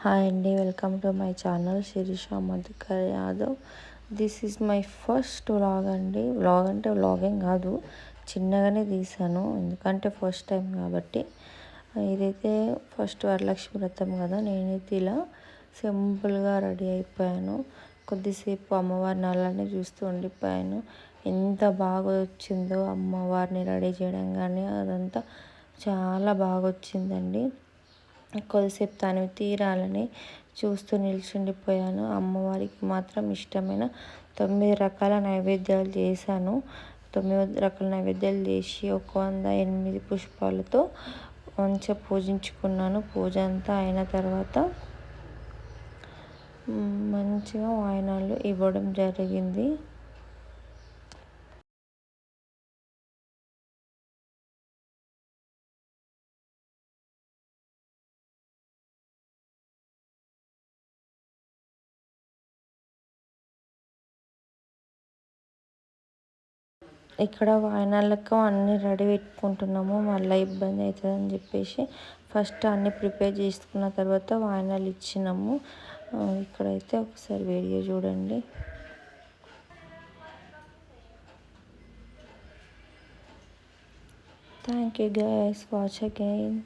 Hi అండి, welcome to my channel Shirisha Madhukar Yadav. This is my first vlog అండి. Vlog అంటే vlogging కాదు, చిన్నగానే తీసాను ఎందుకంటే ఫస్ట్ టైం కాబట్టి. ఇదైతే ఫస్ట్ వరలక్ష్మి వ్రతం కదా, నేనైతే ఇలా సింపుల్గా రెడీ అయిపోయాను. కొద్దిసేపు అమ్మవారిని అలానే చూస్తూ ఉండిపోయాను. ఎంత బాగా వచ్చిందో అమ్మవారిని రెడీ చేయడం కానీ అదంతా చాలా బాగా వచ్చిందండి. కొద్దిసేపు తను తీరాలని చూస్తూ నిల్చుండిపోయాను. అమ్మవారికి మాత్రం ఇష్టమైన 9 రకాల నైవేద్యాలు చేశాను. 9 రకాల నైవేద్యాలు చేసి 108 పుష్పాలతో మంచిగా పూజించుకున్నాను. పూజ అంతా అయిన తర్వాత మంచిగా వాయినాలు ఇవ్వడం జరిగింది. ఇక్కడ వాయినాలకు అన్నీ రెడీ పెట్టుకుంటున్నాము, మళ్ళీ ఇబ్బంది అవుతుందని చెప్పేసి ఫస్ట్ అన్నీ ప్రిపేర్ చేసుకున్న తర్వాత వాయినాలు ఇచ్చినాము. ఇక్కడైతే ఒకసారి వీడియో చూడండి. Thank you guys, watch again.